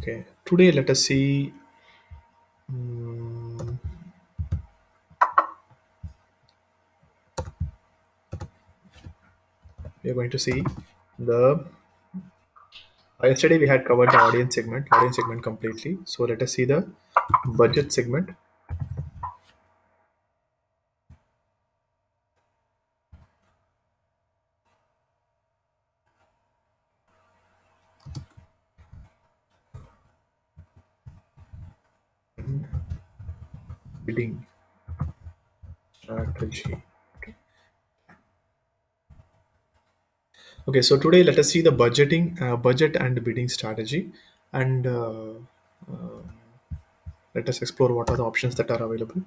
Okay, today let us see. mm, we are going to see the. Yesterday we had covered the audience segment completely. So let us see the budget segment. Bidding strategy. Okay, so today let us see the budget and bidding strategy, and let us explore what are the options that are available.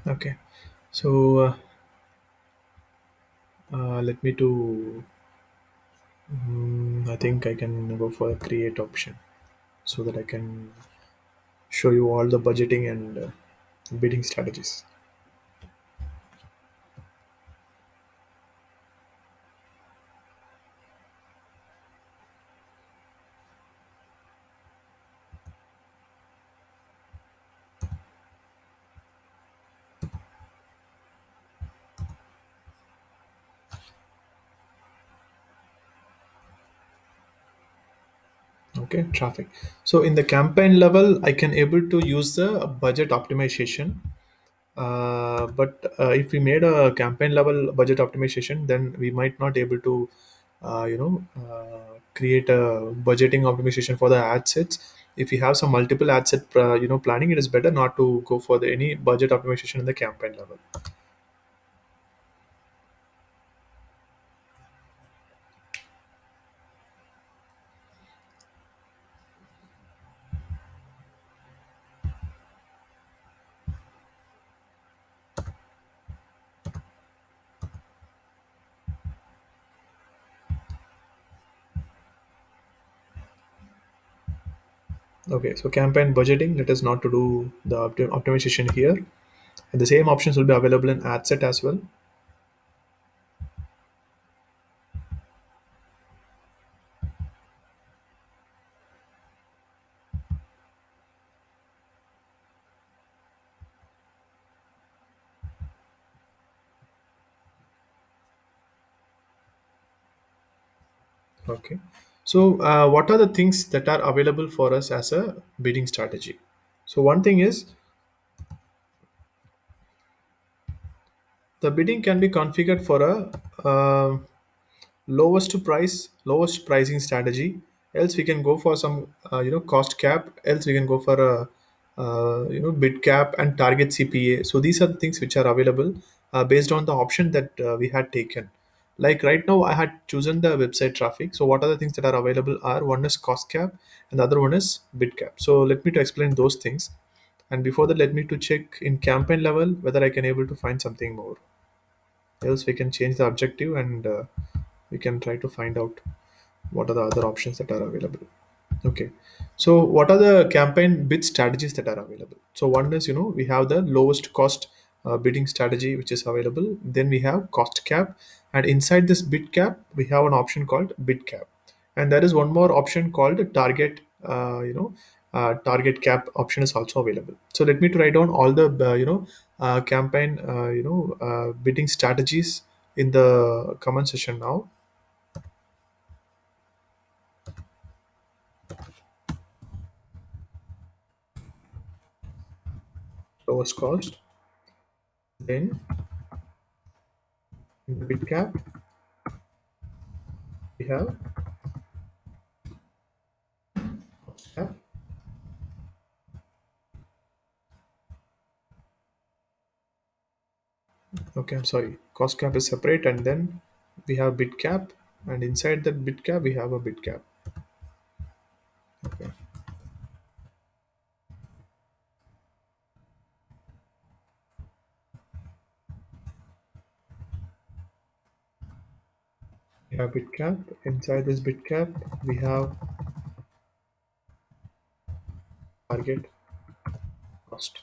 Okay, so let me to. I think I can go for a create option so that I can show you all the budgeting and bidding strategies. Okay, traffic. So in the campaign level, I can able to use the budget optimization. But if we made a campaign level budget optimization, then we might not able to, create a budgeting optimization for the ad sets. If we have some multiple ad set, planning, it is better not to go for any budget optimization in the campaign level. Okay, so campaign budgeting, let us not to do the optimization here. And the same options will be available in ad set as well. Okay. So, what are the things that are available for us as a bidding strategy? So, one thing is the bidding can be configured for a lowest pricing strategy. Else, we can go for some cost cap. Else, we can go for a bid cap and target CPA. So, these are the things which are available based on the option that we had taken. Like right now, I had chosen the website traffic. So, what are the things that are available? Are one is cost cap, and the other one is bid cap. So, let me to explain those things. And before that, let me to check in campaign level whether I can able to find something more. Else, we can change the objective and we can try to find out what are the other options that are available. Okay, so what are the campaign bid strategies that are available? So one is, we have the lowest cost bidding strategy which is available. Then we have cost cap, and inside this bid cap we have an option called bid cap, and there is one more option called target. target cap option is also available. So let me to write down all the campaign bidding strategies in the comment section now. Lowest cost, then in the bid cap we have cost cap. Okay, I'm sorry. Cost cap is separate, and then we have bid cap, and inside that bid cap we have a bid cap. Okay, we have bid cap. Inside this bid cap we have target cost,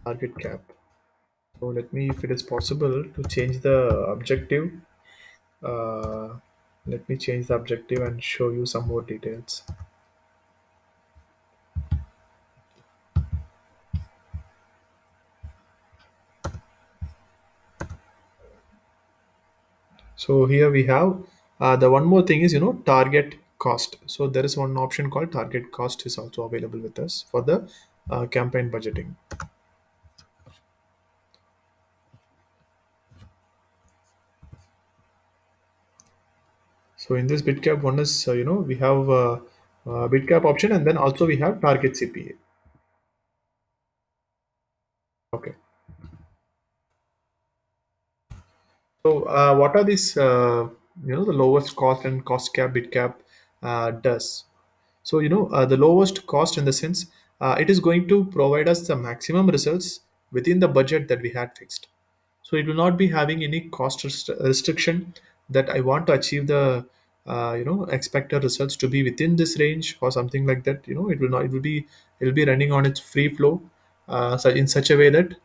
target cap. So let me, if it is possible, to change the objective. Uh, Let me change the objective and show you some more details. So here we have the one more thing is target cost. So there is one option called target cost is also available with us for the campaign budgeting. So in this bitcap one is we have bitcap option, and then also we have target CPA. Okay. So what are these the lowest cost and cost cap bitcap does? So the lowest cost in the sense it is going to provide us the maximum results within the budget that we had fixed. So it will not be having any cost restriction that I want to achieve the expected results to be within this range or something like that. It will not. It will be running on its free flow, so in such a way that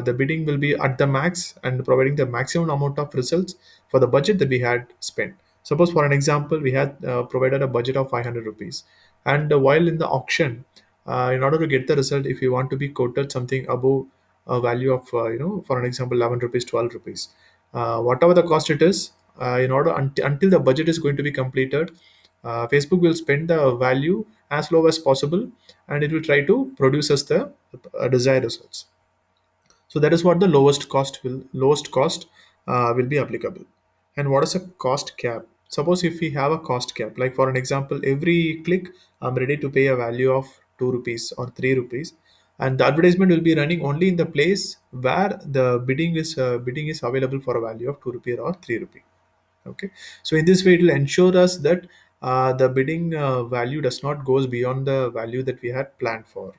the bidding will be at the max and providing the maximum amount of results for the budget that we had spent. Suppose for an example, we had provided a budget of 500 rupees, and while in the auction, in order to get the result, if you want to be quoted something above a value of for an example 11 rupees, 12 rupees, whatever the cost it is, in order until the budget is going to be completed, Facebook will spend the value as low as possible, and it will try to produce us the desired results. So that is what the lowest cost will be applicable. And what is a cost cap? Suppose if we have a cost cap, like for an example, every click I'm ready to pay a value of 2 rupees or 3 rupees, and the advertisement will be running only in the place where the bidding is available for a value of 2 rupee or 3 rupee. Okay, so in this way it will ensure us that the bidding value does not goes beyond the value that we had planned for.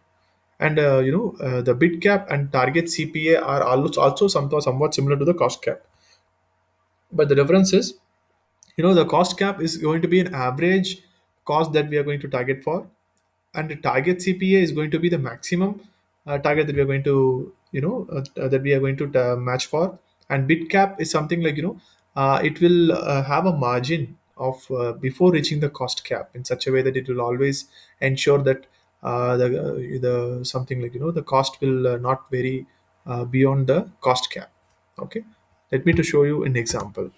And the bid cap and target CPA are also somewhat similar to the cost cap, but the difference is the cost cap is going to be an average cost that we are going to target for, and the target CPA is going to be the maximum target that we are going to that we are going to match for. And bid cap is something like it will have a margin of before reaching the cost cap in such a way that it will always ensure that the something like the cost will not vary beyond the cost cap. Okay, let me to show you an example.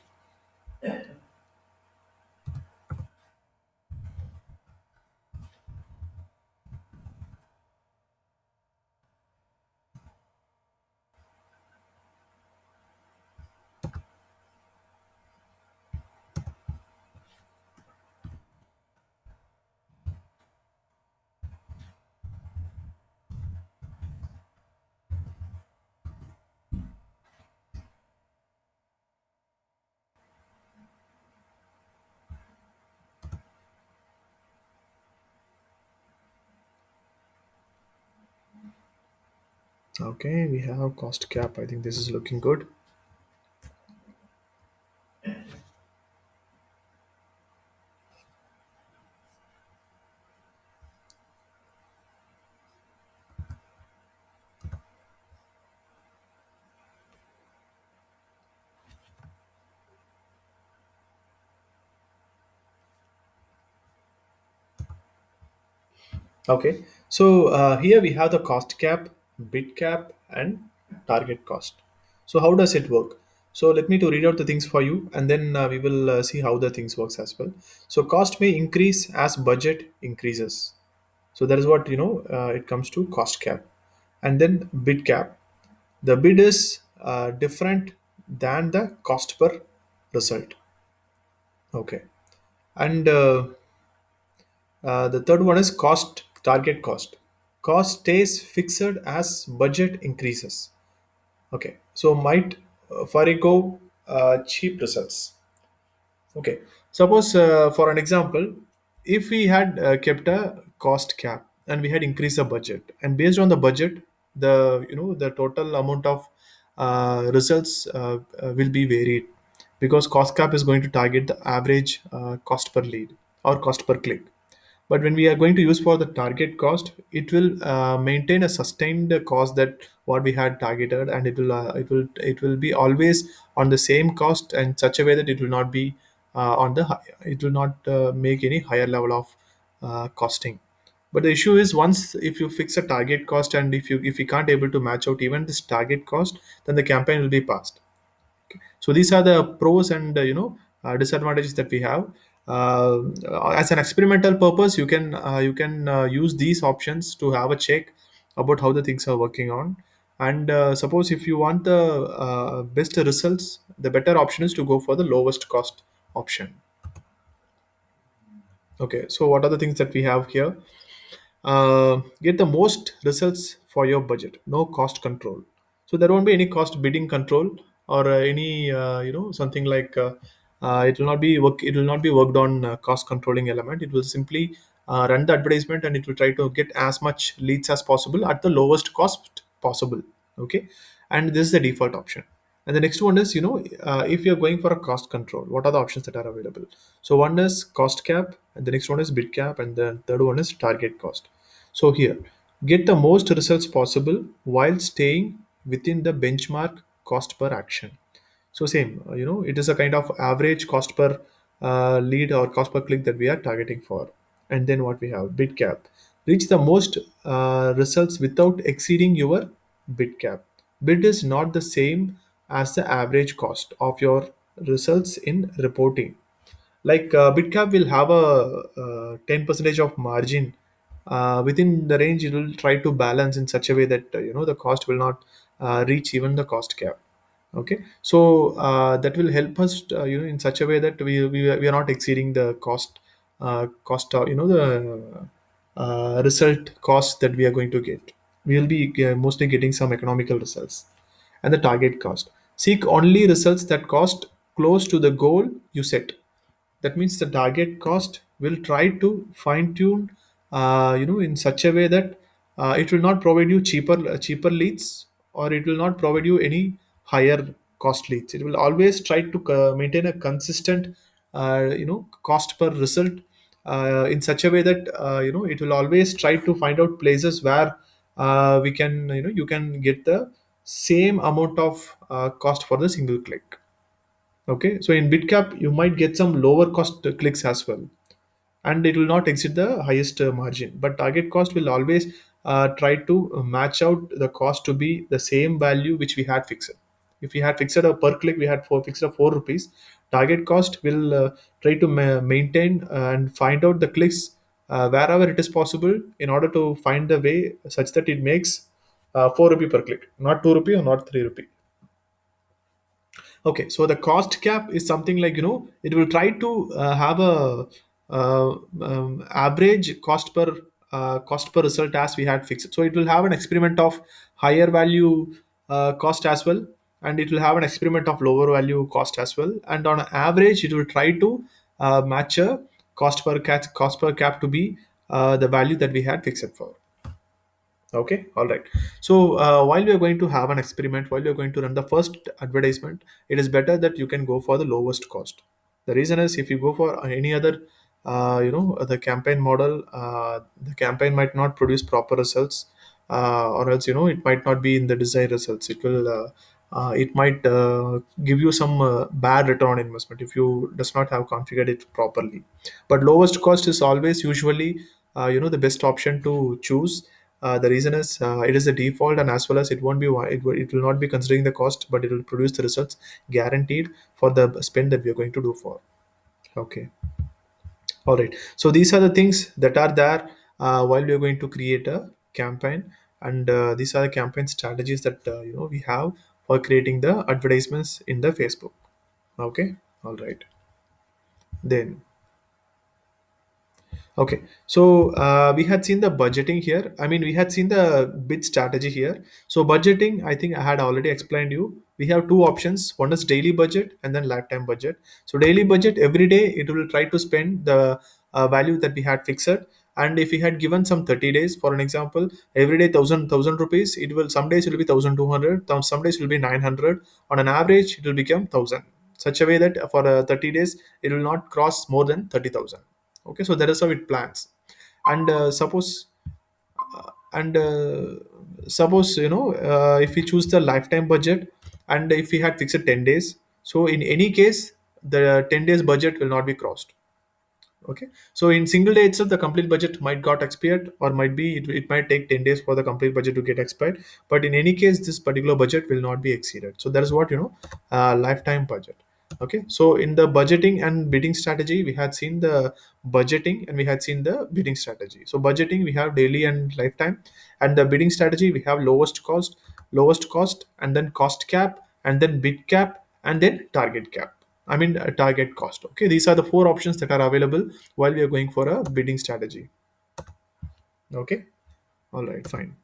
Okay, we have cost cap. I think this is looking good. Okay, so here we have the cost cap, bid cap, and target cost. So how does it work? So let me to read out the things for you, and then we will see how the things works as well. So cost may increase as budget increases. So that is what it comes to cost cap, and then bid cap. The bid is different than the cost per result. Okay, and the third one is cost target cost. Cost stays fixed as budget increases. Okay, so might forego cheap results. Okay, suppose for an example, if we had kept a cost cap and we had increased the budget, and based on the budget, the total amount of results will be varied, because cost cap is going to target the average cost per lead or cost per click. But when we are going to use for the target cost, it will maintain a sustained cost that what we had targeted, and it will be always on the same cost and such a way that it will not be it will not make any higher level of costing. But the issue is, once if you fix a target cost, and if you can't able to match out even this target cost, then the campaign will be passed. So these are the pros and disadvantages that we have. As an experimental purpose, you can use these options to have a check about how the things are working on. And suppose if you want the best results, the better option is to go for the lowest cost option. Okay, so what are the things that we have here? Get the most results for your budget, no cost control. So there won't be any cost bidding control, or any something like it will not be worked on cost controlling element. It will simply run the advertisement, and it will try to get as much leads as possible at the lowest cost possible. Okay, and this is the default option. And the next one is, if you're going for a cost control, what are the options that are available? So one is cost cap, and the next one is bid cap, and the third one is target cost. So here, get the most results possible while staying within the benchmark cost per action. So same, it is a kind of average cost per lead or cost per click that we are targeting for. And then what we have, bid cap. Reach the most results without exceeding your bid cap. Bid is not the same as the average cost of your results in reporting. Like Bitcap will have a 10 percentage of margin. Within the range, it will try to balance in such a way that the cost will not reach even the cost cap. Okay, so that will help us in such a way that we are not exceeding the cost of the result cost that we are going to get. We will be mostly getting some economical results. And the target cost, seek only results that cost close to the goal you set. That means the target cost will try to fine tune in such a way that it will not provide you cheaper leads, or it will not provide you any higher cost leads. It will always try to maintain a consistent cost per result, in such a way that it will always try to find out places where we can you can get the same amount of cost for the single click. Okay, so in Bitcap, you might get some lower cost clicks as well, and it will not exceed the highest margin. But target cost will always try to match out the cost to be the same value which we had fixed. If we had fixed a per click, we had fixed a 4 rupees. Target cost will try to maintain and find out the clicks wherever it is possible, in order to find the way such that it makes 4 rupee per click, not 2 rupee or not 3 rupee. Okay, so the cost cap is something like, it will try to have a average cost per result as we had fixed. So it will have an experiment of higher value cost as well, and it will have an experiment of lower value cost as well. And on average, it will try to match a cost per cap to be the value that we had fixed for. Okay, all right. So while we are going to have an experiment, while you're going to run the first advertisement, it is better that you can go for the lowest cost. The reason is, if you go for any other the campaign model, the campaign might not produce proper results, or else it might not be in the desired results. It might give you some bad return on investment if you does not have configured it properly. But lowest cost is always usually the best option to choose. The reason is it is the default, and as well as it won't be it will not be considering the cost, but it will produce the results guaranteed for the spend that we are going to do for. Okay. All right. So these are the things that are there while we are going to create a campaign, and these are the campaign strategies that we have for creating the advertisements in the Facebook. Okay. All right. Then okay, so we had seen the budgeting here. I mean, we had seen the bid strategy here. So budgeting, I think I had already explained you. We have two options. One is daily budget and then lifetime budget. So daily budget, every day it will try to spend the value that we had fixed. And if we had given some 30 days, for an example, every day thousand rupees, it will some days it will be 1,200, some days it will be 900. On an average, it will become 1,000. Such a way that for 30 days, it will not cross more than 30,000. Okay, so that is how it plans. And and suppose if we choose the lifetime budget, and if we had fixed 10 days, so in any case the 10 days budget will not be crossed. Okay, so in single day itself the complete budget might got expired, or might be it might take 10 days for the complete budget to get expired, but in any case this particular budget will not be exceeded. So that is what lifetime budget. Okay, so in the budgeting and bidding strategy we had seen the budgeting and we had seen the bidding strategy. So budgeting we have daily and lifetime, and the bidding strategy we have lowest cost and then cost cap and then bid cap and then target cap. I mean, a target cost. Okay, these are the four options that are available while we are going for a bidding strategy. Okay, all right, fine.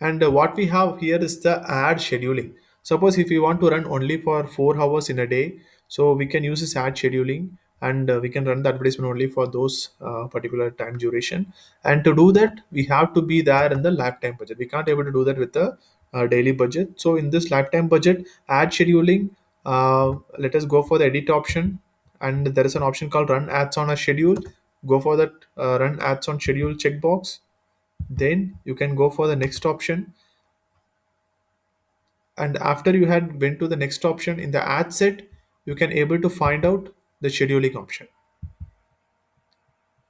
And what we have here is the ad scheduling. Suppose if we want to run only for 4 hours in a day, so we can use this ad scheduling, and we can run the advertisement only for those particular time duration. And to do that, we have to be there in the lifetime budget. We can't able to do that with the daily budget. So in this lifetime budget, ad scheduling, let us go for the edit option, and there is an option called run ads on a schedule. Go for that run ads on schedule checkbox. Then you can go for the next option, and after you had went to the next option in the ad set, you can able to find out the scheduling option.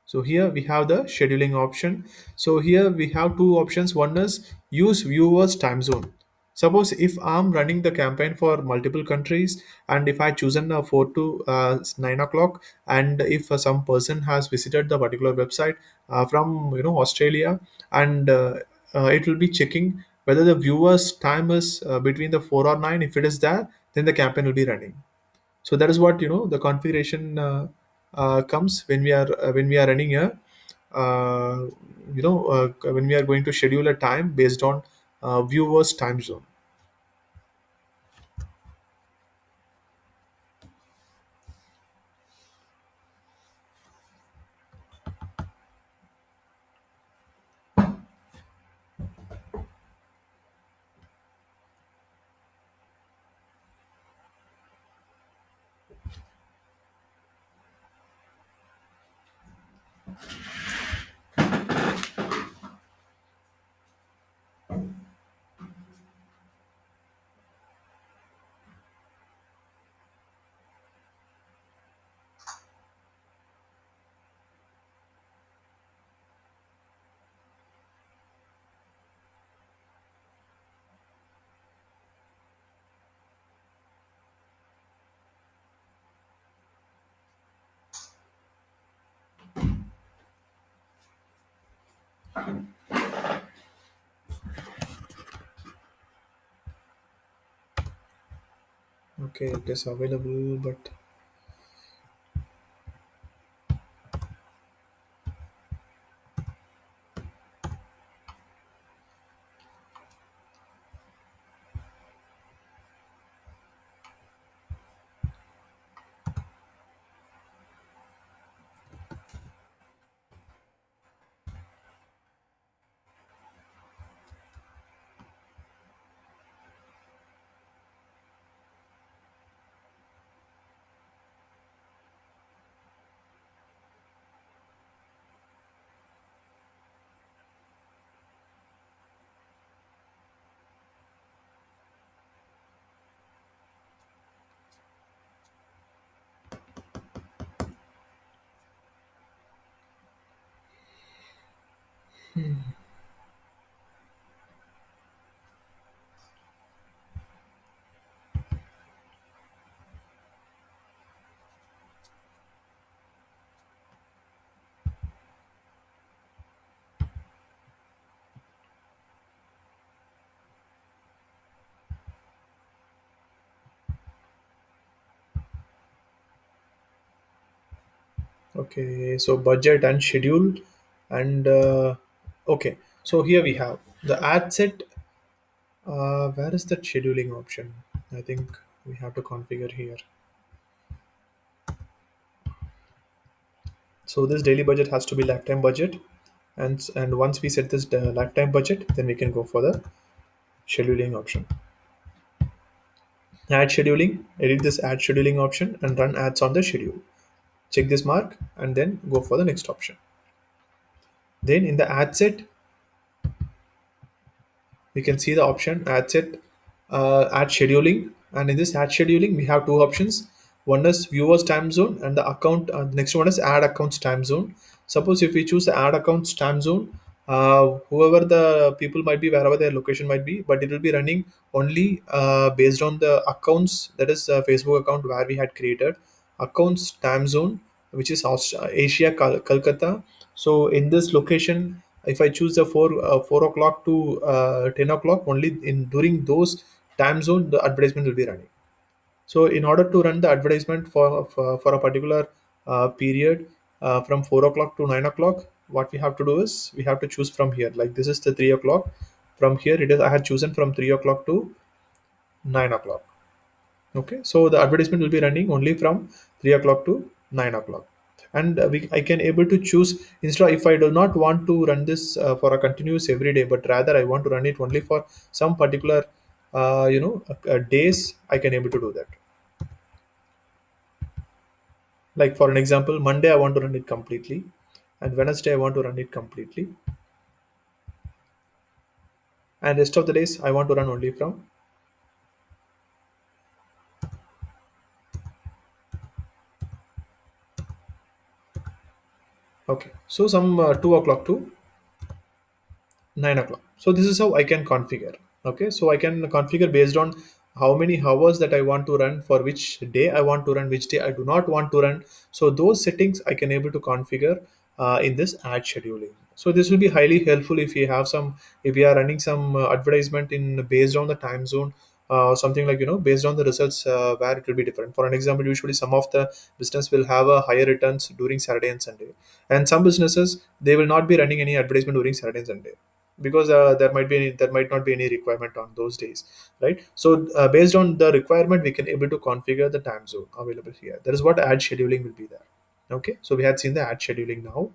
So here we have the scheduling option. So here we have two options. One is use viewers time zone. Suppose if I'm running the campaign for multiple countries, and if I chosen 4 to 9 o'clock, and if some person has visited the particular website from Australia, and it will be checking whether the viewers time is between the 4 or 9. If it is there, then the campaign will be running. So that is what the configuration comes when we are running a when we are going to schedule a time based on viewers time zone. Okay, it is available, but Okay, so budget and schedule, and okay, so here we have the ad set. Where is that scheduling option? I think we have to configure here. So this daily budget has to be lifetime budget, and once we set this lifetime budget, then we can go for the scheduling option. Ad scheduling. Edit this ad scheduling option and run ads on the schedule. Check this mark and then go for the next option. Then in the ad set, we can see the option ad set, ad scheduling, and in this ad scheduling we have two options. One is viewers time zone and the account, the next one is add accounts time zone. Suppose if we choose the add accounts time zone, whoever the people might be, wherever their location might be, but it will be running only based on the accounts, that is Facebook account where we had created accounts time zone, which is Asia Calcutta. So in this location, if I choose the 4 o'clock to 10 o'clock, only in during those time zone the advertisement will be running. So in order to run the advertisement for a particular period, from 4 o'clock to 9 o'clock, what we have to do is we have to choose from here. Like this is the 3 o'clock. From here it is, I had chosen from 3 o'clock to 9 o'clock. Okay, so the advertisement will be running only from 3 o'clock to 9 o'clock, and I can able to choose, instead if I do not want to run this for a continuous every day, but rather I want to run it only for some particular days, I can able to do that. Like for an example, Monday I want to run it completely, and Wednesday I want to run it completely, and rest of the days I want to run only from. Okay, so some 2 o'clock to 9 o'clock. So this is how I can configure. Okay, so I can configure based on how many hours that I want to run, for which day I want to run, which day I do not want to run. So those settings I can able to configure in this ad scheduling. So this will be highly helpful if you have some, if you are running some advertisement in based on the time zone, something like, based on the results, where it will be different. For an example, usually some of the business will have a higher returns during Saturday and Sunday, and some businesses they will not be running any advertisement during Saturday and Sunday, because there might not be any requirement on those days, right? So based on the requirement, we can able to configure the time zone available here. That is what ad scheduling will be there. Okay, so we had seen the ad scheduling now.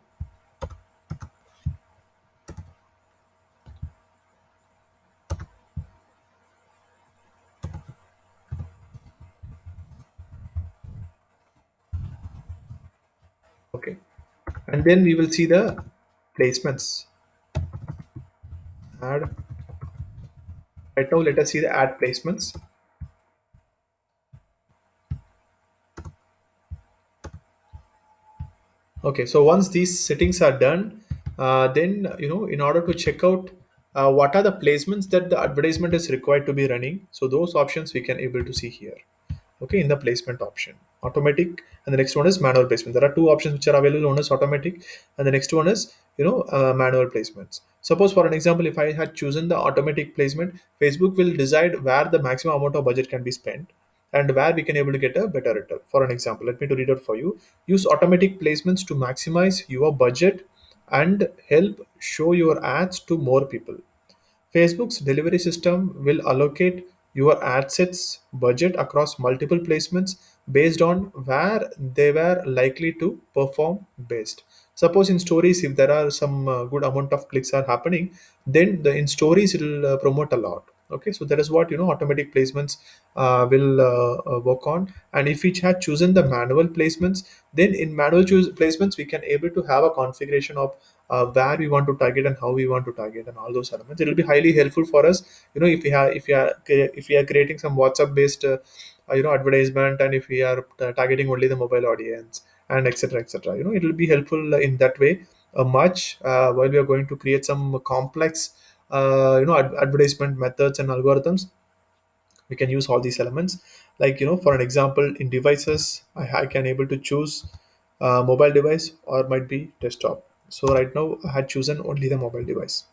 Okay, and then we will see the placements. Ad, right now let us see the ad placements. Okay, so once these settings are done, then in order to check out what are the placements that the advertisement is required to be running, so those options we can able to see here. Okay, in the placement option, automatic, and the next one is manual placement. There are two options which are available. One is automatic, and the next one is manual placements. Suppose for an example, if I had chosen the automatic placement, Facebook will decide where the maximum amount of budget can be spent and where we can able to get a better return. For an example, let me to read out for you. Use automatic placements to maximize your budget and help show your ads to more people. Facebook's delivery system will allocate your ad sets budget across multiple placements based on where they were likely to perform best. Suppose in stories, if there are some good amount of clicks are happening, then the in stories it will promote a lot. Okay, so that is what automatic placements will work on. And if we had chosen the manual placements, then in manual choose placements we can able to have a configuration of where we want to target and how we want to target and all those elements. It will be highly helpful for us, if we are creating some WhatsApp based advertisement, and if we are targeting only the mobile audience and etc etc, it will be helpful in that way. much while we are going to create some complex advertisement methods and algorithms. We can use all these elements, like for an example, in devices, I can able to choose mobile device or might be desktop. So right now I had chosen only the mobile device.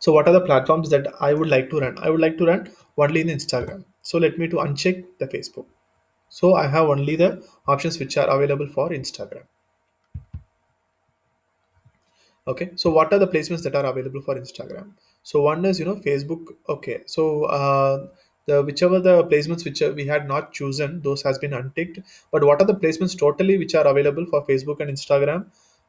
So what are the platforms that I would like to run? I would like to run only in Instagram. So let me to uncheck the Facebook. So I have only the options which are available for Instagram. Okay, so what are the placements that are available for Instagram? So one is Facebook. Okay, so the whichever the placements which we had not chosen, those has been unticked. But what are the placements totally which are available for Facebook and Instagram?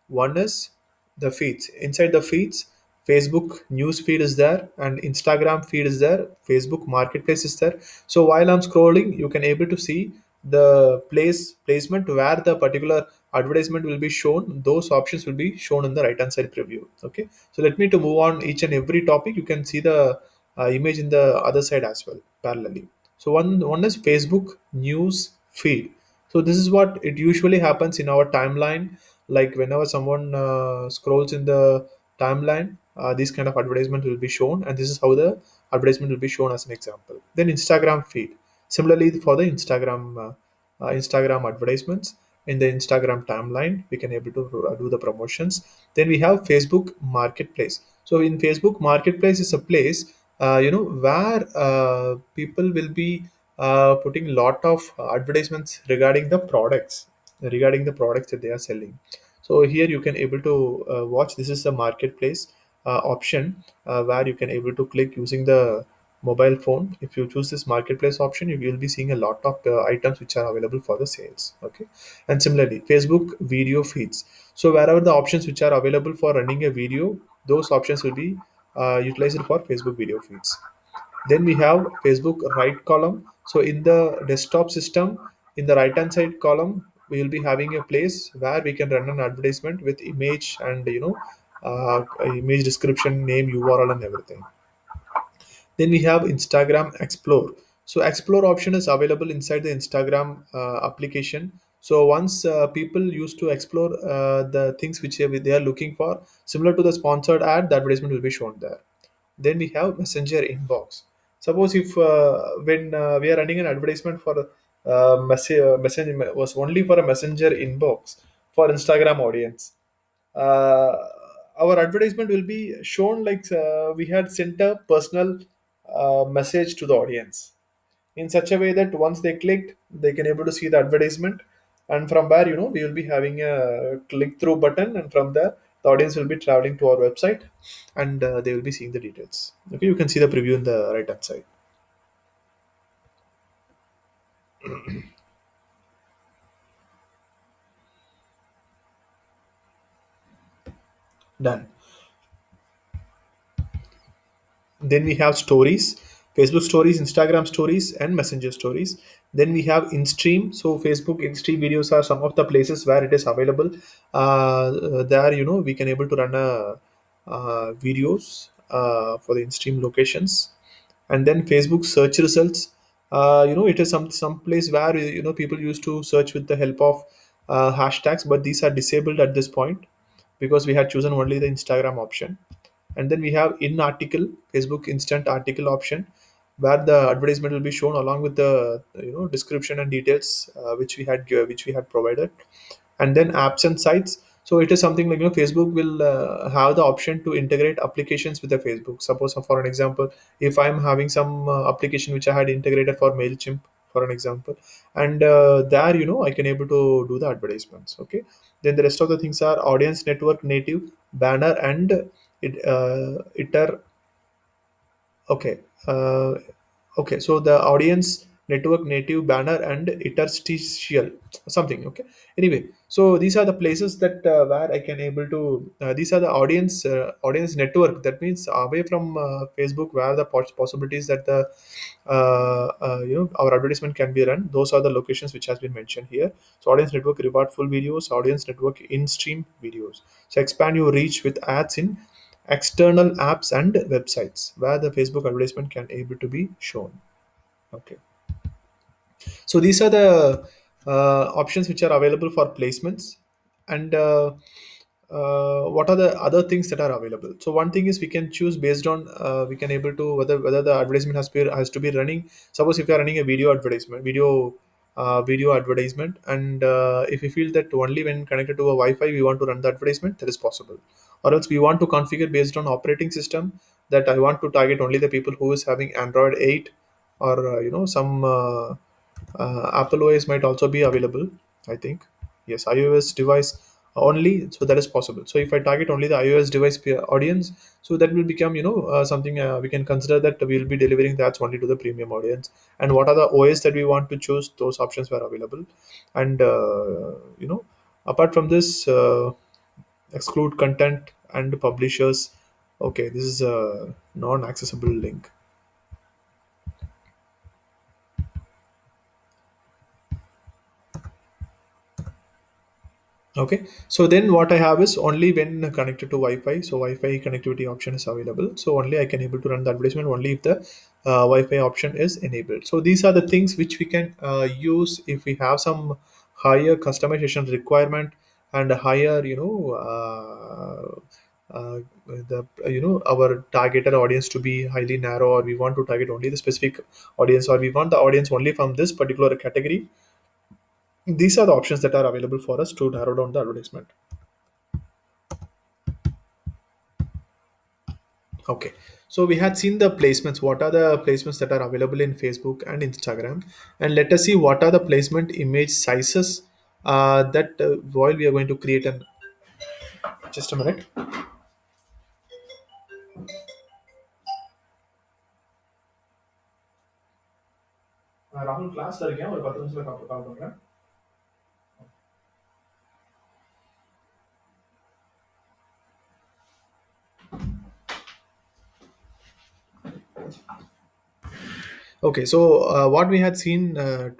One is the feeds. Inside the feeds, Facebook news feed is there and Instagram feed is there. Facebook Marketplace is there. So while I'm scrolling, you can able to see the placement where the particular advertisement will be shown. Those options will be shown in the right hand side preview. Okay, so let me to move on each and every topic. You can see the image in the other side as well parallelly. So one is Facebook news feed. So this is what it usually happens in our timeline. Like whenever someone scrolls in the timeline, this kind of advertisement will be shown, and this is how the advertisement will be shown as an example. Then Instagram feed. Similarly, for the Instagram advertisements in the Instagram timeline, we can able to do the promotions. Then we have Facebook Marketplace. So in Facebook Marketplace is a place where people will be putting lot of advertisements regarding the products that they are selling. So here you can able to watch. This is the marketplace option where you can able to click using the mobile phone. If you choose this marketplace option, you will be seeing a lot of items which are available for the sales. Okay, and similarly Facebook video feeds. So wherever the options which are available for running a video, those options will be utilized for Facebook video feeds. Then we have Facebook right column. So in the desktop system, in the right hand side column, we will be having a place where we can run an advertisement with image and image description, name, URL, and everything. Then we have Instagram Explore. So Explore option is available inside the Instagram application. So once people used to explore the things which they are looking for, similar to the sponsored ad, the advertisement will be shown there. Then we have Messenger inbox. Suppose if when we are running an advertisement for messenger was only for a Messenger inbox for Instagram audience, uh, our advertisement will be shown like we had sent a personal message to the audience in such a way that once they clicked, they can able to see the advertisement, and from where we will be having a click through button, and from there the audience will be traveling to our website, and they will be seeing the details. Okay, you can see the preview in the right hand side. Done. Then we have stories, Facebook stories, Instagram stories, and Messenger stories. Then we have InStream. So Facebook InStream videos are some of the places where it is available. There we can able to run videos for the InStream locations. And then Facebook search results. It is some place where people used to search with the help of hashtags, but these are disabled at this point because we had chosen only the Instagram option. And then we have in article, Facebook instant article option, where the advertisement will be shown along with the description and details which we had provided. And then apps and sites. So it is something like Facebook will have the option to integrate applications with the Facebook. Suppose for an example, if I'm having some application which I had integrated for Mailchimp, for an example, and there I can able to do the advertisements. Okay, then the rest of the things are audience network native banner and iter. Okay. Okay. So the audience network native banner and interstitial something. Okay. Anyway, so these are the places that where I can able to. These are the audience network. That means away from Facebook, where the possibilities that the our advertisement can be run. Those are the locations which has been mentioned here. So audience network reward full videos, audience network in stream videos. So expand your reach with ads in external apps and websites where the Facebook advertisement can able to be shown. Okay, so these are the options which are available for placements, and what are the other things that are available. So one thing is we can choose based on we can able to whether the advertisement has to be running. Suppose if you are running a video advertisement, and if we feel that only when connected to a Wi-Fi we want to run the advertisement, that is possible. Or else we want to configure based on operating system, that I want to target only the people who is having Android 8, or some Apple OS might also be available, I think. Yes, iOS device only, so that is possible. So if I target only the iOS device audience, so that will become something we can consider that we will be delivering that's only to the premium audience. And what are the OS that we want to choose? Those options were available, and apart from this, exclude content and publishers. Okay, this is a non-accessible link. Okay, so then what I have is only when connected to Wi-Fi. So Wi-Fi connectivity option is available. So only I can able to run the advertisement only if the Wi-Fi option is enabled. So these are the things which we can use if we have some higher customization requirement, and a higher the our targeted audience to be highly narrow, or we want to target only the specific audience, or we want the audience only from this particular category. These are the options that are available for us to narrow down the advertisement. Okay, so we had seen the placements. What are the placements that are available in Facebook and Instagram? And let us see what are the placement image sizes that while we are going to create an. Just a minute. ராகுல் கிளாஸ்ல இருக்கேன் ஒரு 10 நிமிஷத்துல கால் பண்றேன். Okay, so what we had seen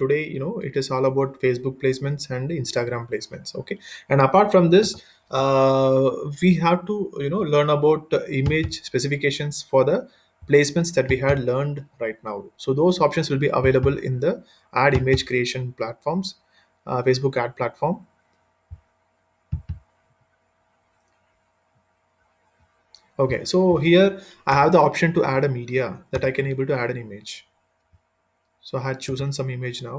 today, it is all about Facebook placements and Instagram placements. Okay, and apart from this, we have to learn about image specifications for the placements that we had learned right now. So those options will be available in the ad image creation platforms, Facebook ad platform. Okay, so here I have the option to add a media, that I can able to add an image. So I had chosen some image now,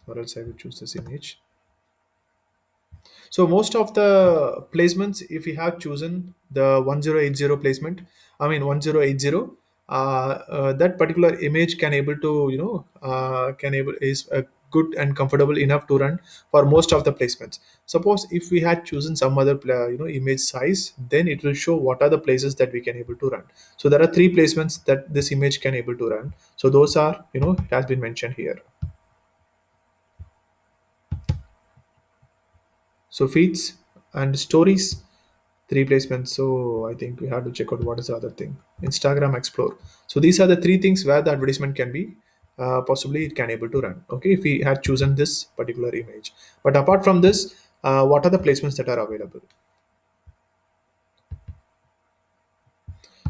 or else I will choose this image. So most of the placements, if we have chosen the 1080 placement, I mean 1080, that particular image can able to can able is good and comfortable enough to run for most of the placements. Suppose if we had chosen some other image size, then it will show what are the places that we can able to run. So there are three placements that this image can able to run. So those are it has been mentioned here. So feeds and stories, three placements. So I think we have to check out what is the other thing. Instagram Explore. So these are the three things where the advertisement can be possibly it can able to run. Okay, if we had chosen this particular image. But apart from this, what are the placements that are available?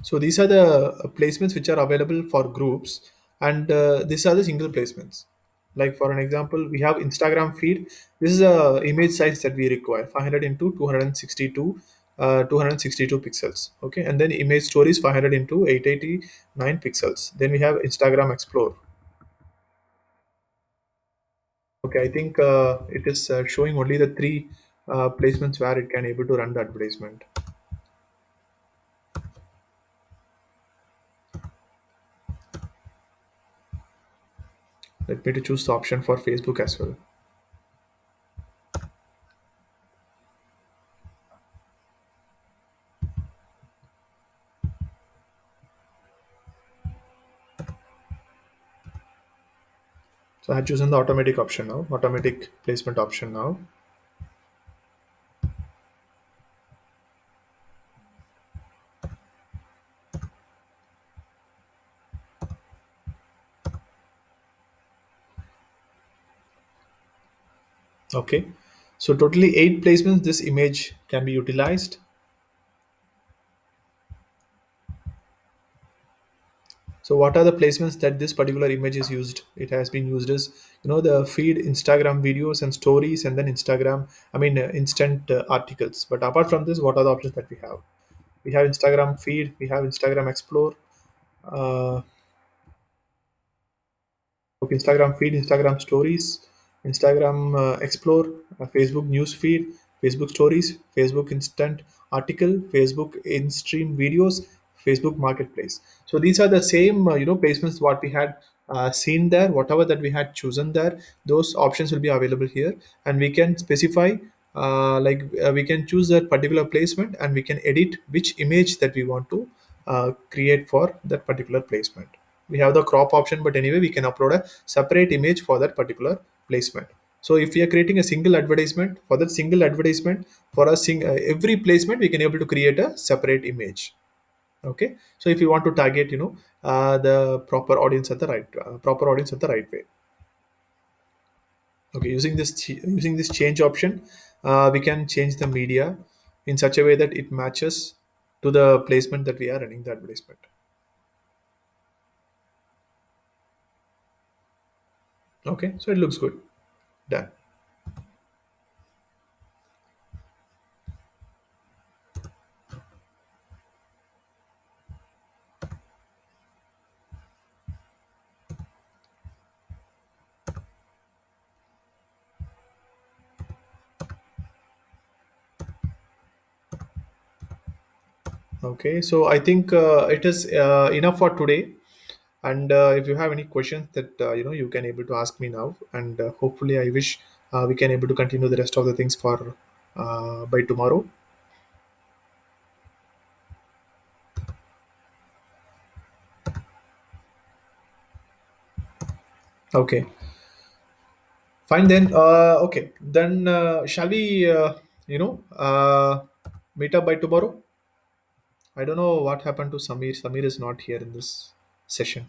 So these are the placements which are available for groups, and these are the single placements. Like for an example, we have Instagram feed. This is a image size that we require 500 into 262 pixels. Okay, and then image stories 500 into 889 pixels. Then we have Instagram Explore. Okay, I think it is showing only the three placements where it can able to run the advertisement. Let me to choose the option for Facebook as well. So I have chosen the automatic option now, automatic placement option now. Okay. So totally eight placements this image can be utilized. So what are the placements that this particular image is used? It has been used as, the feed, Instagram videos and stories, and then Instagram, instant articles. But apart from this, what are the options that we have? We have Instagram feed, we have Instagram explore, uh, okay, Instagram feed, Instagram stories, Instagram explore, Facebook news feed, Facebook stories, Facebook instant article, Facebook in stream videos, Facebook marketplace. So these are the same placements what we had seen there. Whatever that we had chosen there, those options will be available here, and we can specify, we can choose that particular placement, and we can edit which image that we want to create for that particular placement. We have the crop option, but anyway we can upload a separate image for that particular placement. So if we are creating a single advertisement, for that single advertisement, for every placement we can able to create a separate image. Okay, so if you want to target the proper audience at the right way. Okay, using this change option, we can change the media in such a way that it matches to the placement that we are running the advertisement. Okay, so it looks good. Done. Okay, so I think it is enough for today. And if you have any questions that you can able to ask me now, and hopefully I wish we can able to continue the rest of the things for by tomorrow. Okay, fine then. Okay, then shall we meet up by tomorrow? I don't know what happened to Samir. Samir is not here in this session.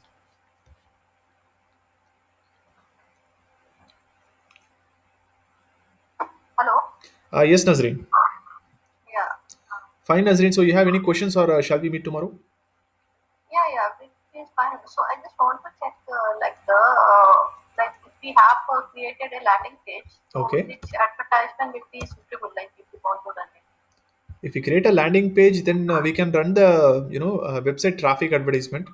Hello? Yes, Nazreen. Yeah. Fine, Nazreen. So you have any questions, or shall we meet tomorrow? Yeah, it is fine. So I just want to check, like if we have created a landing page, so Okay. which advertisement will be suitable, like if you want to run it. If we create a landing page, then we can run the website traffic advertisement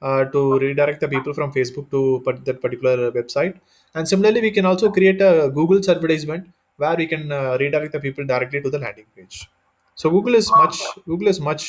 to redirect the people from Facebook to that particular website. And similarly, we can also create a Google's advertisement where we can redirect the people directly to the landing page. So Google is Okay. much